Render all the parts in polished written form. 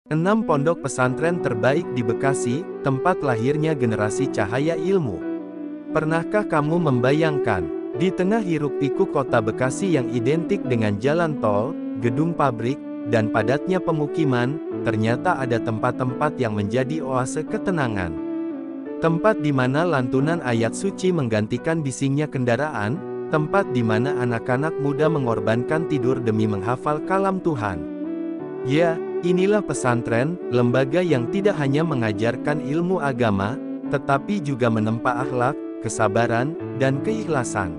6 pondok pesantren terbaik di Bekasi, tempat lahirnya generasi cahaya ilmu. Pernahkah kamu membayangkan, di tengah hiruk-pikuk kota Bekasi yang identik dengan jalan tol, gedung pabrik, dan padatnya pemukiman, ternyata ada tempat-tempat yang menjadi oase ketenangan. Tempat di mana lantunan ayat suci menggantikan bisingnya kendaraan, tempat di mana anak-anak muda mengorbankan tidur demi menghafal kalam Tuhan. Ya, inilah pesantren, lembaga yang tidak hanya mengajarkan ilmu agama, tetapi juga menempa akhlak, kesabaran, dan keikhlasan.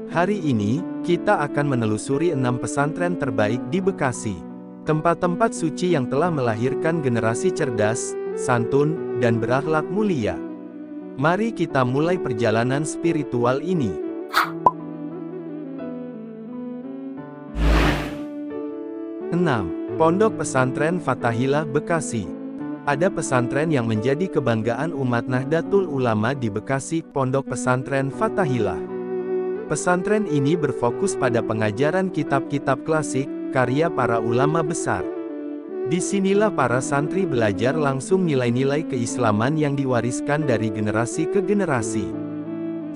Hari ini, kita akan menelusuri 6 pesantren terbaik di Bekasi. Tempat-tempat suci yang telah melahirkan generasi cerdas, santun, dan berakhlak mulia. Mari kita mulai perjalanan spiritual ini. Enam, Pondok Pesantren Fathahillah Bekasi. Ada pesantren yang menjadi kebanggaan umat Nahdlatul Ulama di Bekasi, Pondok Pesantren Fathahillah. Pesantren ini berfokus pada pengajaran kitab-kitab klasik, karya para ulama besar. Disinilah para santri belajar langsung nilai-nilai keislaman yang diwariskan dari generasi ke generasi.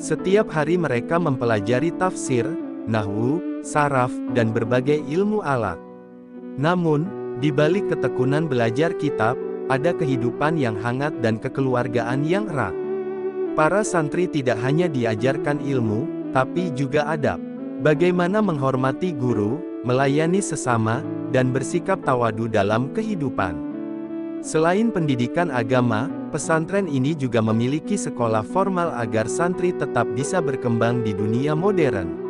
Setiap hari mereka mempelajari tafsir, nahwu, saraf, dan berbagai ilmu alat. Namun, di balik ketekunan belajar kitab, ada kehidupan yang hangat dan kekeluargaan yang erat. Para santri tidak hanya diajarkan ilmu, tapi juga adab. Bagaimana menghormati guru, melayani sesama, dan bersikap tawadu dalam kehidupan. Selain pendidikan agama, pesantren ini juga memiliki sekolah formal agar santri tetap bisa berkembang di dunia modern.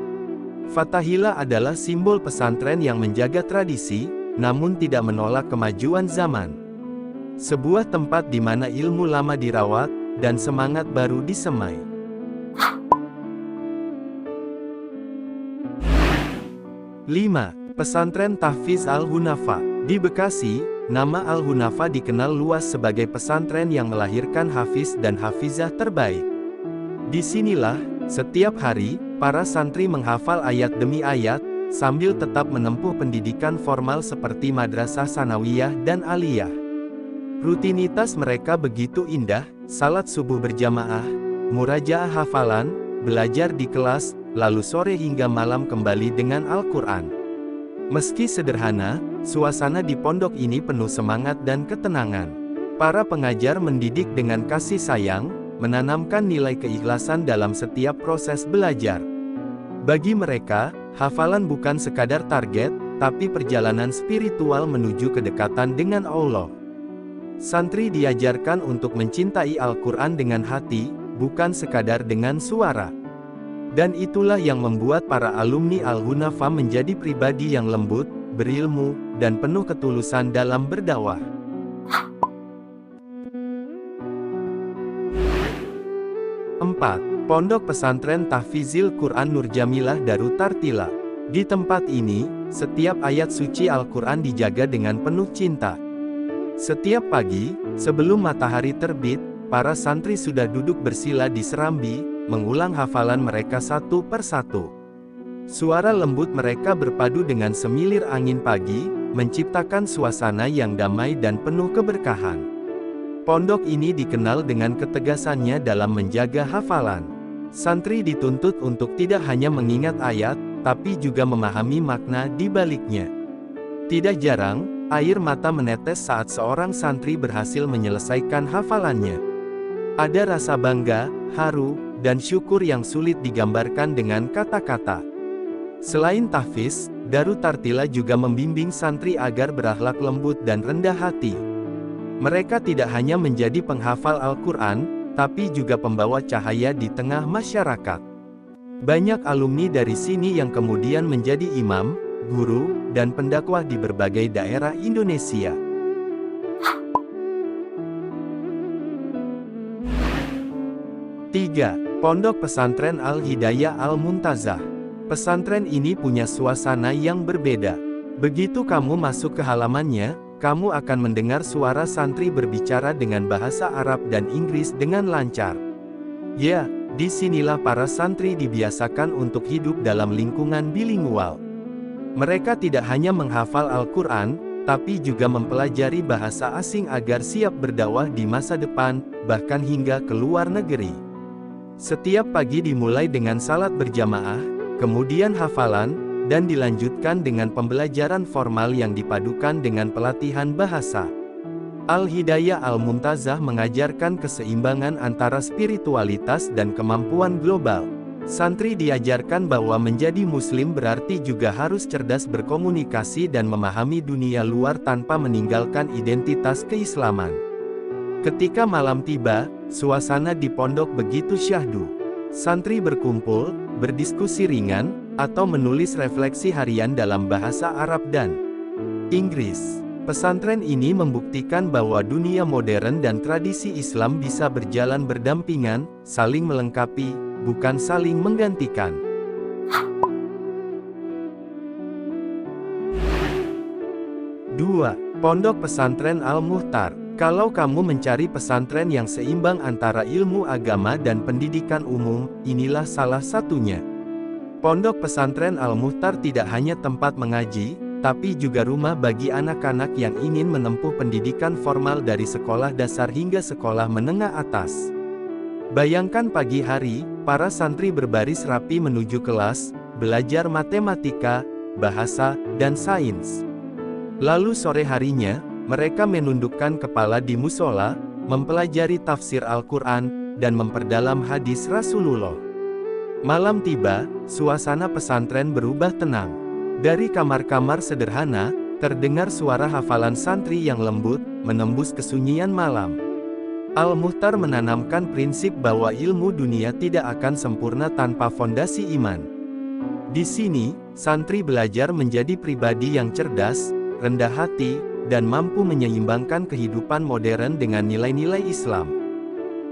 Fathahillah adalah simbol pesantren yang menjaga tradisi, namun tidak menolak kemajuan zaman. Sebuah tempat di mana ilmu lama dirawat, dan semangat baru disemai. 5. Pesantren Tahfiz Al-Hunafa. Di Bekasi, nama Al-Hunafa dikenal luas sebagai pesantren yang melahirkan hafiz dan hafizah terbaik. Disinilah, setiap hari, para santri menghafal ayat demi ayat, sambil tetap menempuh pendidikan formal seperti madrasah sanawiyah dan aliyah. Rutinitas mereka begitu indah, salat subuh berjamaah, murajaah hafalan, belajar di kelas, lalu sore hingga malam kembali dengan Al-Quran. Meski sederhana, suasana di pondok ini penuh semangat dan ketenangan. Para pengajar mendidik dengan kasih sayang, menanamkan nilai keikhlasan dalam setiap proses belajar. Bagi mereka, hafalan bukan sekadar target, tapi perjalanan spiritual menuju kedekatan dengan Allah. Santri diajarkan untuk mencintai Al-Quran dengan hati, bukan sekadar dengan suara. Dan itulah yang membuat para alumni Al-Hunafa menjadi pribadi yang lembut, berilmu, dan penuh ketulusan dalam berdakwah. 4. Pondok Pesantren Tahfizil Quran Nur Jamilah Darut Tartila. Di tempat ini, setiap ayat suci Al-Quran dijaga dengan penuh cinta. Setiap pagi, sebelum matahari terbit, para santri sudah duduk bersila di serambi, mengulang hafalan mereka satu persatu. Suara lembut mereka berpadu dengan semilir angin pagi, menciptakan suasana yang damai dan penuh keberkahan. Pondok ini dikenal dengan ketegasannya dalam menjaga hafalan. Santri dituntut untuk tidak hanya mengingat ayat, tapi juga memahami makna di baliknya. Tidak jarang, air mata menetes saat seorang santri berhasil menyelesaikan hafalannya. Ada rasa bangga, haru, dan syukur yang sulit digambarkan dengan kata-kata. Selain tahfiz, Darut Tartila juga membimbing santri agar berakhlak lembut dan rendah hati. Mereka tidak hanya menjadi penghafal Al-Quran, tapi juga pembawa cahaya di tengah masyarakat. Banyak alumni dari sini yang kemudian menjadi imam, guru, dan pendakwah di berbagai daerah Indonesia. 3. Pondok Pesantren Al-Hidayah Al-Muntazah. Pesantren ini punya suasana yang berbeda. Begitu kamu masuk ke halamannya, kamu akan mendengar suara santri berbicara dengan bahasa Arab dan Inggris dengan lancar. Ya, disinilah para santri dibiasakan untuk hidup dalam lingkungan bilingual. Mereka tidak hanya menghafal Al-Quran, tapi juga mempelajari bahasa asing agar siap berdakwah di masa depan, bahkan hingga ke luar negeri. Setiap pagi dimulai dengan salat berjamaah, kemudian hafalan, dan dilanjutkan dengan pembelajaran formal yang dipadukan dengan pelatihan bahasa. Al-Hidayah Al-Mumtazah mengajarkan keseimbangan antara spiritualitas dan kemampuan global. Santri diajarkan bahwa menjadi muslim berarti juga harus cerdas berkomunikasi dan memahami dunia luar tanpa meninggalkan identitas keislaman. Ketika malam tiba, suasana di pondok begitu syahdu. Santri berkumpul, berdiskusi ringan, atau menulis refleksi harian dalam bahasa Arab dan Inggris. Pesantren ini membuktikan bahwa dunia modern dan tradisi Islam bisa berjalan berdampingan, saling melengkapi, bukan saling menggantikan. 2. Pondok Pesantren Al-Muhtar. Kalau kamu mencari pesantren yang seimbang antara ilmu agama dan pendidikan umum, inilah salah satunya. Pondok Pesantren Al-Muhtar tidak hanya tempat mengaji, tapi juga rumah bagi anak-anak yang ingin menempuh pendidikan formal dari sekolah dasar hingga sekolah menengah atas. Bayangkan pagi hari, para santri berbaris rapi menuju kelas, belajar matematika, bahasa, dan sains. Lalu sore harinya, mereka menundukkan kepala di musola, mempelajari tafsir Al-Quran, dan memperdalam hadis Rasulullah. Malam tiba, suasana pesantren berubah tenang. Dari kamar-kamar sederhana, terdengar suara hafalan santri yang lembut, menembus kesunyian malam. Al-Muhtar menanamkan prinsip bahwa ilmu dunia tidak akan sempurna tanpa fondasi iman. Di sini, santri belajar menjadi pribadi yang cerdas, rendah hati, dan mampu menyeimbangkan kehidupan modern dengan nilai-nilai Islam.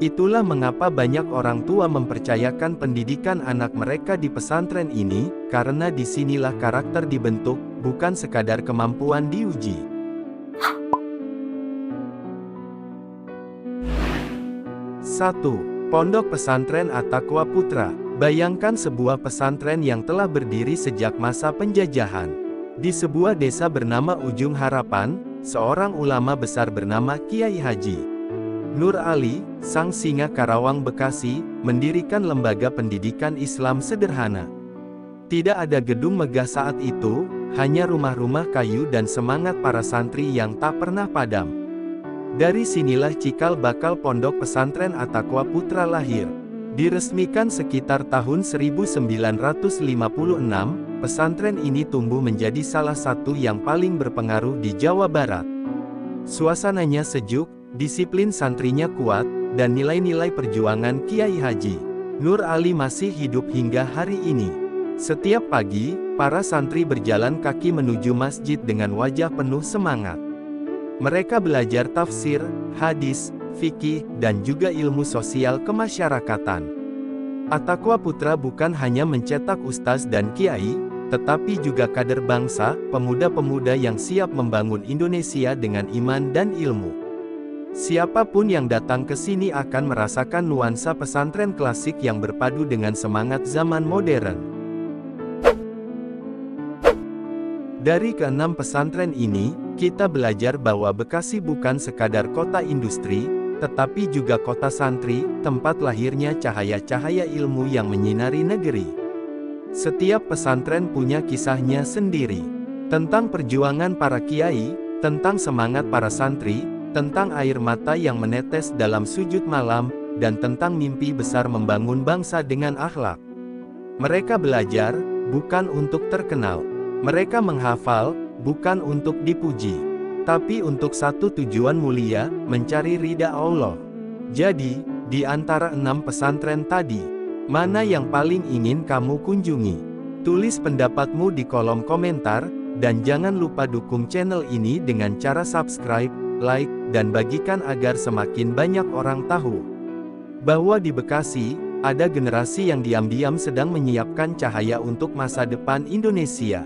Itulah mengapa banyak orang tua mempercayakan pendidikan anak mereka di pesantren ini, karena disinilah karakter dibentuk, bukan sekadar kemampuan diuji. 1. Pondok Pesantren At-Taqwa Putra. Bayangkan sebuah pesantren yang telah berdiri sejak masa penjajahan. Di sebuah desa bernama Ujung Harapan, seorang ulama besar bernama Kiai Haji Nur Ali, sang singa Karawang Bekasi, mendirikan lembaga pendidikan Islam sederhana. Tidak ada gedung megah saat itu, hanya rumah-rumah kayu dan semangat para santri yang tak pernah padam. Dari sinilah cikal bakal Pondok Pesantren At-Taqwa Putra lahir. Diresmikan sekitar tahun 1956, pesantren ini tumbuh menjadi salah satu yang paling berpengaruh di Jawa Barat. Suasananya sejuk, disiplin santrinya kuat, dan nilai-nilai perjuangan Kiai Haji Nur Ali masih hidup hingga hari ini. Setiap pagi, para santri berjalan kaki menuju masjid dengan wajah penuh semangat. Mereka belajar tafsir, hadis, fikih, dan juga ilmu sosial kemasyarakatan. At-Taqwa Putra bukan hanya mencetak ustaz dan kiai, tetapi juga kader bangsa, pemuda-pemuda yang siap membangun Indonesia dengan iman dan ilmu. Siapapun yang datang ke sini akan merasakan nuansa pesantren klasik yang berpadu dengan semangat zaman modern. Dari keenam pesantren ini, kita belajar bahwa Bekasi bukan sekadar kota industri, tetapi juga kota santri, tempat lahirnya cahaya-cahaya ilmu yang menyinari negeri. Setiap pesantren punya kisahnya sendiri. Tentang perjuangan para kiai, tentang semangat para santri, tentang air mata yang menetes dalam sujud malam, dan tentang mimpi besar membangun bangsa dengan akhlak. Mereka belajar, bukan untuk terkenal. Mereka menghafal, bukan untuk dipuji, tapi untuk satu tujuan mulia, mencari ridha Allah. Jadi, di antara 6 pesantren tadi, mana yang paling ingin kamu kunjungi? Tulis pendapatmu di kolom komentar, dan jangan lupa dukung channel ini dengan cara subscribe, like, dan bagikan agar semakin banyak orang tahu bahwa di Bekasi, ada generasi yang diam-diam sedang menyiapkan cahaya untuk masa depan Indonesia.